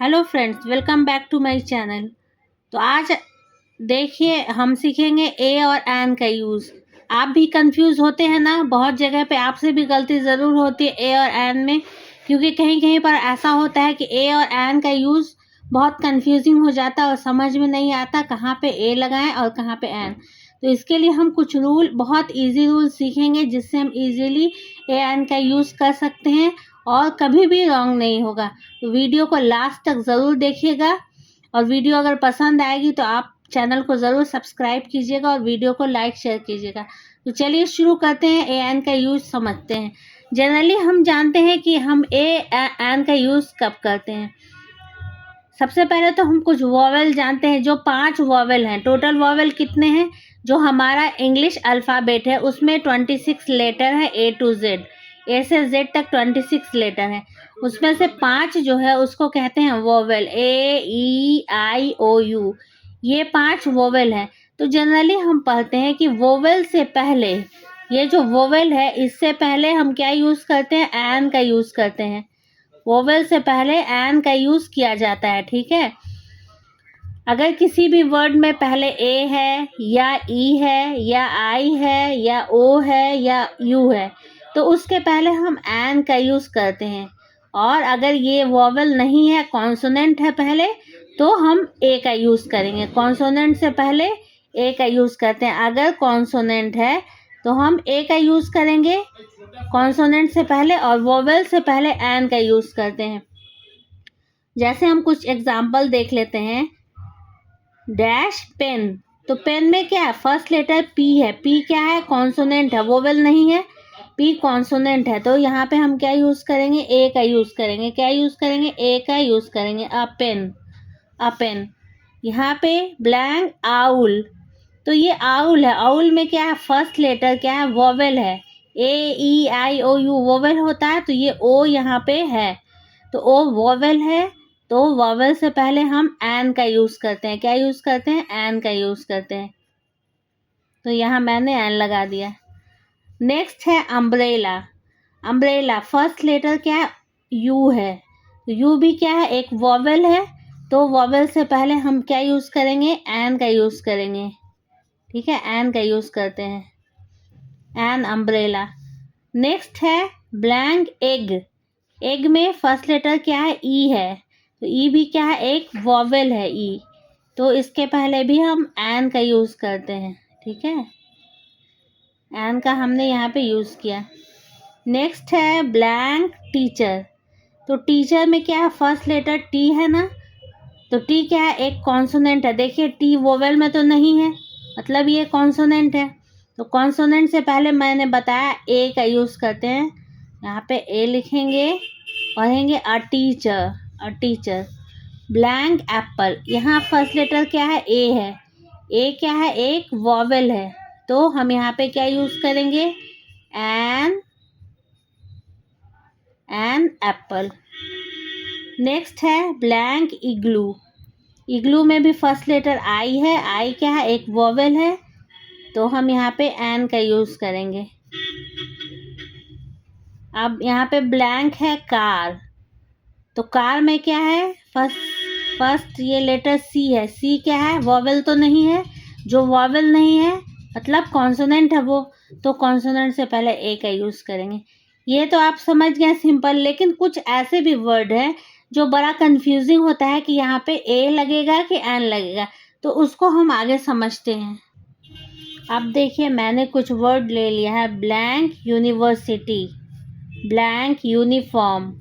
Hello friends, welcome back to my channel. तो आज देखिए हम सीखेंगे ए और एन का यूज़। आप भी कंफ्यूज होते हैं ना, बहुत जगह पे आपसे भी गलती ज़रूर होती है ए और एन में, क्योंकि कहीं कहीं पर ऐसा होता है कि ए और एन का यूज़ बहुत कंफ्यूजिंग हो जाता है और समझ में नहीं आता कहाँ पे ए लगाएं और कहाँ पे एन। तो इसके लिए हम कुछ बहुत इजी रूल सीखेंगे जिससे हम इजीली ए एन का यूज़ कर सकते हैं और कभी भी रॉन्ग नहीं होगा। तो वीडियो को लास्ट तक ज़रूर देखिएगा और वीडियो अगर पसंद आएगी तो आप चैनल को ज़रूर सब्सक्राइब कीजिएगा और वीडियो को लाइक शेयर कीजिएगा। तो चलिए शुरू करते हैं, ए एन का यूज़ समझते हैं। जनरली हम जानते हैं कि हम ए एन का यूज़ कब करते हैं। सबसे पहले तो हम कुछ वॉवेल जानते हैं, जो 5 वॉवेल हैं। टोटल वॉवेल कितने हैं? जो हमारा इंग्लिश अल्फ़ाबेट है उसमें 26 लेटर है, ए टू जेड, ए से जेड तक 26 लेटर है। उसमें से 5 जो है उसको कहते हैं vowel, A E I O you. ये 5 वोवेल हैं। तो जनरली हम पढ़ते हैं कि वोवेल से पहले, ये जो वोवेल है इससे पहले हम क्या यूज़ करते हैं? एन का यूज़ करते हैं। वोवेल से पहले एन का यूज़ किया जाता है, ठीक है। अगर किसी भी वर्ड में पहले ए है या ई है या आई है या ओ है या यू है तो उसके पहले हम एन का यूज़ करते हैं। और अगर ये वॉवेल नहीं है, कॉन्सोनेंट है पहले, तो हम ए का यूज़ करेंगे। कॉन्सोनेंट से पहले ए का यूज़ करते हैं। अगर कॉन्सोनेंट है तो हम ए का यूज़ करेंगे कॉन्सोनेंट से पहले, और वॉवेल से पहले एन का यूज़ करते हैं। जैसे हम कुछ एग्जाम्पल देख लेते हैं। डैश पेन, तो पेन में क्या है? फर्स्ट लेटर पी है। पी क्या है? कॉन्सोनेंट है, वोवेल नहीं है। पी कॉन्सोनेंट है, तो यहाँ पे हम क्या यूज़ करेंगे? ए का यूज़ करेंगे। क्या यूज़ करेंगे? ए का यूज़ करेंगे। अ पेन, अ पेन। यहाँ पे ब्लैंक आउल, तो ये आउल है। आउल में क्या है? फर्स्ट लेटर क्या है? वोवेल है। ए ई आई ओ यू वोवेल होता है, तो ये ओ यहाँ पे है, तो ओ वोवेल है। तो वोवेल से पहले हम एन का यूज़ करते हैं। क्या यूज़ करते हैं? एन का यूज़ करते हैं। तो यहाँ मैंने एन लगा दिया। नेक्स्ट है अम्ब्रेला। अम्ब्रेला फर्स्ट लेटर क्या है? यू है, तो यू भी क्या है? एक वोवेल है, तो वोवेल से पहले हम क्या यूज़ करेंगे? एन का यूज़ करेंगे, ठीक है। एन का यूज़ करते हैं, एन अम्ब्रेला। नेक्स्ट है ब्लैंक एग। एग में फर्स्ट लेटर क्या है? ई है, तो ई भी क्या है? एक वॉवेल है, ई, तो इसके पहले भी हम एन का यूज़ करते हैं, ठीक है। एन का हमने यहाँ पे यूज़ किया। नेक्स्ट है ब्लैंक टीचर। तो टीचर में क्या है? फर्स्ट लेटर टी है ना, तो टी क्या है? एक कॉन्सोनेंट है। देखिए टी वोवेल में तो नहीं है, मतलब ये कॉन्सोनेंट है। तो कॉन्सोनेंट से पहले मैंने बताया ए का यूज़ करते हैं। यहाँ पे ए लिखेंगे, पढ़ेंगे a teacher, a teacher. Blank Apple, यहाँ फर्स्ट लेटर क्या है? ए है। ए क्या है? एक वॉवेल है, तो हम यहाँ पे क्या यूज़ करेंगे? An apple. नेक्स्ट है ब्लैंक इग्लू। इग्लू में भी फर्स्ट लेटर आई है। आई क्या है? एक वॉवेल है, तो हम यहाँ पे एन का यूज़ करेंगे। अब यहाँ पे ब्लैंक है कार। तो कार में क्या है? फर्स्ट ये लेटर सी है। सी क्या है? वॉवेल तो नहीं है। जो वॉवेल नहीं है मतलब कॉन्सोनेंट है वो, तो कॉन्सोनेंट से पहले ए का यूज़ करेंगे। ये तो आप समझ गए सिंपल। लेकिन कुछ ऐसे भी वर्ड हैं जो बड़ा कंफ्यूजिंग होता है कि यहाँ पे ए लगेगा कि एन लगेगा, तो उसको हम आगे समझते हैं। अब देखिए मैंने कुछ वर्ड ले लिया है। Blank university, blank uniform,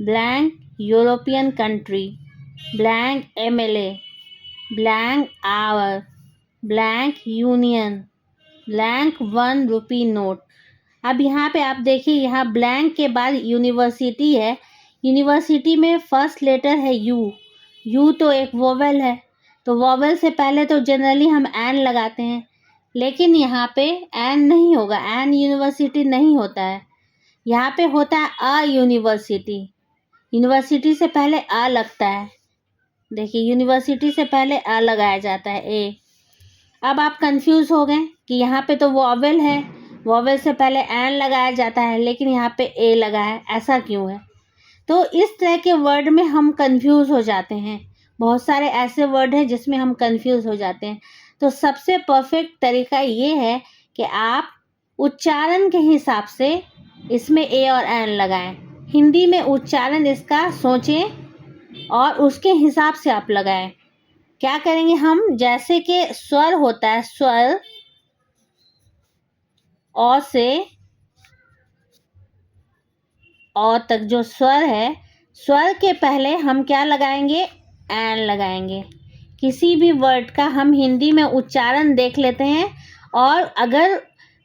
blank European country, blank MLA, blank hour, blank union, blank 1 rupee note. अब यहाँ पे आप देखिए, यहाँ ब्लैंक के बाद यूनिवर्सिटी है। यूनिवर्सिटी में फर्स्ट लेटर है यू। यू तो एक वोवेल है, तो वोवेल से पहले तो जनरली हम एन लगाते हैं, लेकिन यहाँ पे एन नहीं होगा। एन यूनिवर्सिटी नहीं होता है, यहाँ पे होता है अ यूनिवर्सिटी। यूनिवर्सिटी से पहले अ लगता है। देखिए यूनिवर्सिटी से पहले अ लगाया जाता है, ए। अब आप कंफ्यूज हो गए कि यहाँ पे तो वॉवेल है, वॉवेल से पहले एन लगाया जाता है, लेकिन यहाँ पे ए लगा है, ऐसा क्यों है? तो इस तरह के वर्ड में हम कंफ्यूज हो जाते हैं। बहुत सारे ऐसे वर्ड हैं जिसमें हम कंफ्यूज हो जाते हैं। तो सबसे परफेक्ट तरीका ये है कि आप उच्चारण के हिसाब से इसमें ए और एन लगाएं। हिंदी में उच्चारण इसका सोचें और उसके हिसाब से आप लगाएं। क्या करेंगे हम, जैसे कि स्वर होता है, स्वर अ से अ तक जो स्वर है, स्वर के पहले हम क्या लगाएंगे, एन लगाएंगे। किसी भी वर्ड का हम हिंदी में उच्चारण देख लेते हैं और अगर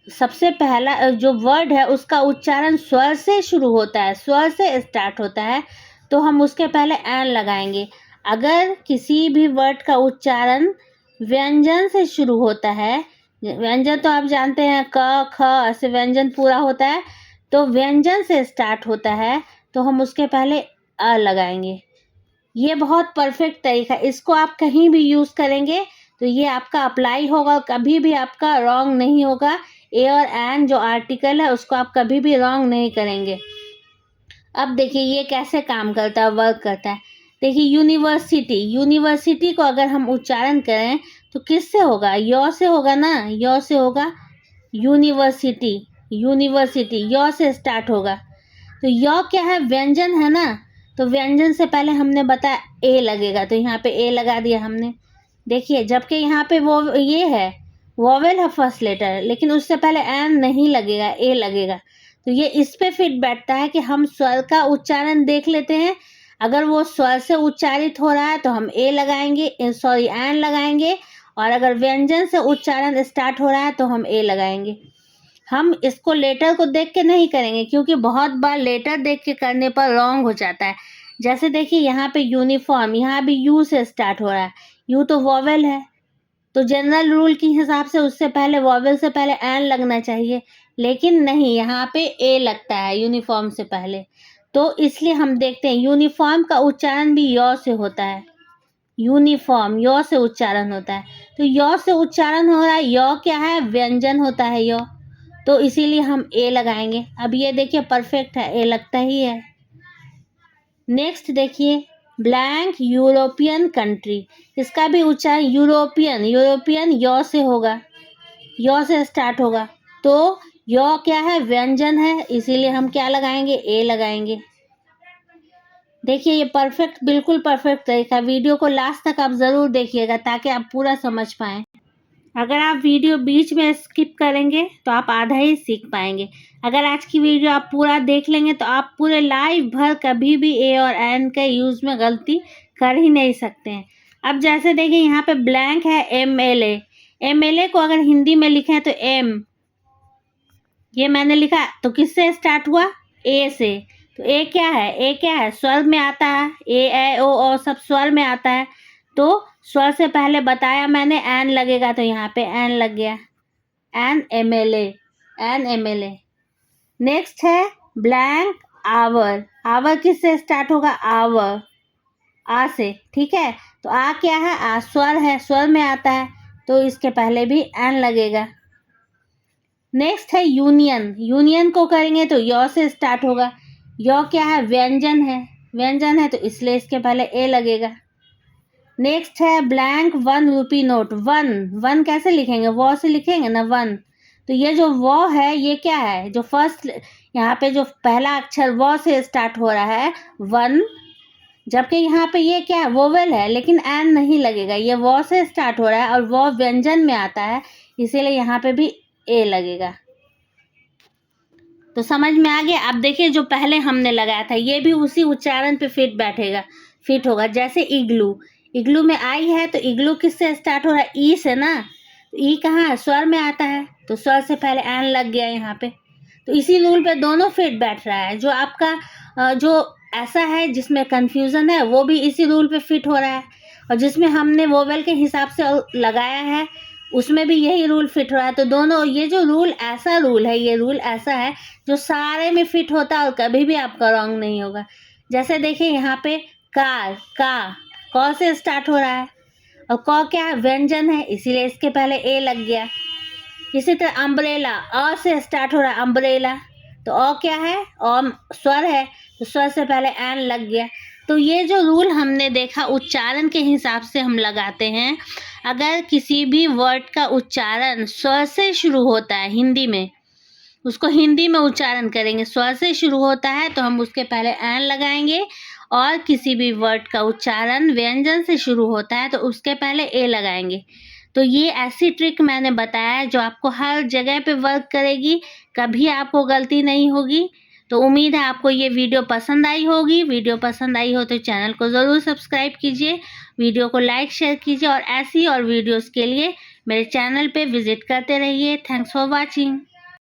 सबसे पहला जो वर्ड है उसका उच्चारण स्वर से शुरू होता है, स्वर से स्टार्ट होता है, तो हम उसके पहले एन लगाएंगे। अगर किसी भी वर्ड का उच्चारण व्यंजन से शुरू होता है, व्यंजन तो आप जानते हैं क ख ऐसे व्यंजन पूरा होता है, तो व्यंजन से स्टार्ट होता है तो हम उसके पहले अ लगाएंगे। ये बहुत परफेक्ट तरीका, इसको आप कहीं भी यूज़ करेंगे तो ये आपका अप्लाई होगा, कभी भी आपका रॉन्ग नहीं होगा। ए और एन जो आर्टिकल है उसको आप कभी भी रॉन्ग नहीं करेंगे। अब देखिए ये कैसे काम करता है, वर्क करता है। देखिए यूनिवर्सिटी, यूनिवर्सिटी को अगर हम उच्चारण करें तो किससे होगा, य से होगा ना, य से होगा। यूनिवर्सिटी, यूनिवर्सिटी य से स्टार्ट होगा। तो य क्या है, व्यंजन है ना, तो व्यंजन से पहले हमने बताया ए लगेगा, तो यहाँ पे ए लगा दिया हमने। देखिए जबकि यहाँ पे वो ये है वोवेल है फर्स्ट लेटर, लेकिन उससे पहले एन नहीं लगेगा, ए लगेगा। तो ये इस पे फिट बैठता है कि हम स्वर का उच्चारण देख लेते हैं। अगर वो स्वर से उच्चारित हो रहा है तो हम ए लगाएंगे, सॉरी एन लगाएंगे, और अगर व्यंजन से उच्चारण स्टार्ट हो रहा है तो हम ए लगाएंगे। हम इसको लेटर को देख के नहीं करेंगे क्योंकि बहुत बार लेटर देख के करने पर रॉन्ग हो जाता है। जैसे देखिए यहाँ पे यूनिफॉर्म, यहाँ भी यू से स्टार्ट हो रहा है, यू तो वॉवेल है, तो जनरल रूल के हिसाब से उससे पहले वॉवेल से पहले एन लगना चाहिए, लेकिन नहीं, यहाँ पे ए लगता है यूनिफॉर्म से पहले। तो इसलिए हम देखते हैं यूनिफॉर्म का उच्चारण भी य से होता है, यूनिफॉर्म य से उच्चारण होता है। तो य से उच्चारण हो रहा है, य क्या है, व्यंजन होता है य, तो इसीलिए हम ए लगाएंगे। अब ये देखिए परफेक्ट है, ए लगता ही है। नेक्स्ट देखिए ब्लैंक यूरोपियन कंट्री, इसका भी उच्चारण यूरोपियन, यूरोपियन य से होगा, य से स्टार्ट होगा। तो य क्या है, व्यंजन है, इसीलिए हम क्या लगाएंगे, ए लगाएंगे। देखिए ये परफेक्ट, बिल्कुल परफेक्ट तरीका। वीडियो को लास्ट तक आप ज़रूर देखिएगा ताकि आप पूरा समझ पाएँ। अगर आप वीडियो बीच में स्किप करेंगे तो आप आधा ही सीख पाएंगे। अगर आज की वीडियो आप पूरा देख लेंगे तो आप पूरे लाइफ भर कभी भी ए और एन के यूज़ में गलती कर ही नहीं सकते हैं। अब जैसे देखिए यहाँ पे ब्लैंक है M L A, M L A को अगर हिंदी में लिखें तो एम, ये मैंने लिखा तो किससे स्टार्ट हुआ, ए से। तो ए क्या है, ए क्या है, स्वर में आता है, ए ओ सब स्वर में आता है। तो स्वर से पहले बताया मैंने एन लगेगा, तो यहाँ पे एन लग गया, an M L A, an M L A. Next है ब्लैंक आवर, आवर किससे स्टार्ट होगा, आवर, आ से, ठीक है। तो आ क्या है, आ स्वर है, स्वर में आता है, तो इसके पहले भी एन लगेगा। नेक्स्ट है यूनियन, यूनियन को करेंगे तो य से स्टार्ट होगा, य क्या है, व्यंजन है, व्यंजन है, तो इसलिए इसके पहले ए लगेगा। नेक्स्ट है blank one rupee note, one, one कैसे लिखेंगे, वो से लिखेंगे ना, वन। तो ये जो वो है ये क्या है, जो फर्स्ट यहाँ पे जो पहला अक्षर वो से स्टार्ट हो रहा है, वन, जबकि यहाँ पे ये क्या है, वोवेल है, लेकिन एन नहीं लगेगा, ये वो से स्टार्ट हो रहा है और वो व्यंजन में आता है, इसीलिए यहाँ पे भी ए लगेगा। तो समझ में आ गया। अब देखिए जो पहले हमने लगाया था ये भी उसी उच्चारण पे फिट बैठेगा, फिट होगा। जैसे इग्लू, इग्लू में आई है तो इग्लू किससे स्टार्ट हो रहा है, ई से ना, ई कहाँ है, स्वर में आता है, तो स्वर से पहले एन लग गया यहाँ पे। तो इसी रूल पे दोनों फिट बैठ रहा है। जो आपका जो ऐसा है जिसमें कन्फ्यूज़न है वो भी इसी रूल पे फिट हो रहा है, और जिसमें हमने वोवेल के हिसाब से लगाया है उसमें भी यही रूल फिट हो रहा है। तो दोनों, ये जो रूल ऐसा रूल है, ये रूल ऐसा है जो सारे में फिट होता है और कभी भी आपका रॉन्ग नहीं होगा। जैसे देखिए यहाँ पे कार, का क से स्टार्ट हो रहा है और क क्या है, व्यंजन है, इसीलिए इसके पहले ए लग गया। इसी तरह अम्ब्रेला, अ से स्टार्ट हो रहा है, अम्ब्रेला, तो अ क्या है, अ स्वर है, तो स्वर से पहले एन लग गया। तो ये जो रूल हमने देखा उच्चारण के हिसाब से हम लगाते हैं। अगर किसी भी वर्ड का उच्चारण स्वर से शुरू होता है हिंदी में, उसको हिंदी में उच्चारण करेंगे, स्वर से शुरू होता है तो हम उसके पहले एन लगाएंगे, और किसी भी वर्ड का उच्चारण व्यंजन से शुरू होता है तो उसके पहले ए लगाएंगे। तो ये ऐसी ट्रिक मैंने बताया है जो आपको हर जगह पे वर्क करेगी, कभी आपको गलती नहीं होगी। तो उम्मीद है आपको ये वीडियो पसंद आई होगी। वीडियो पसंद आई हो तो चैनल को ज़रूर सब्सक्राइब कीजिए, वीडियो को लाइक शेयर कीजिए, और ऐसी और वीडियोस के लिए मेरे चैनल पे विजिट करते रहिए। Thanks for watching.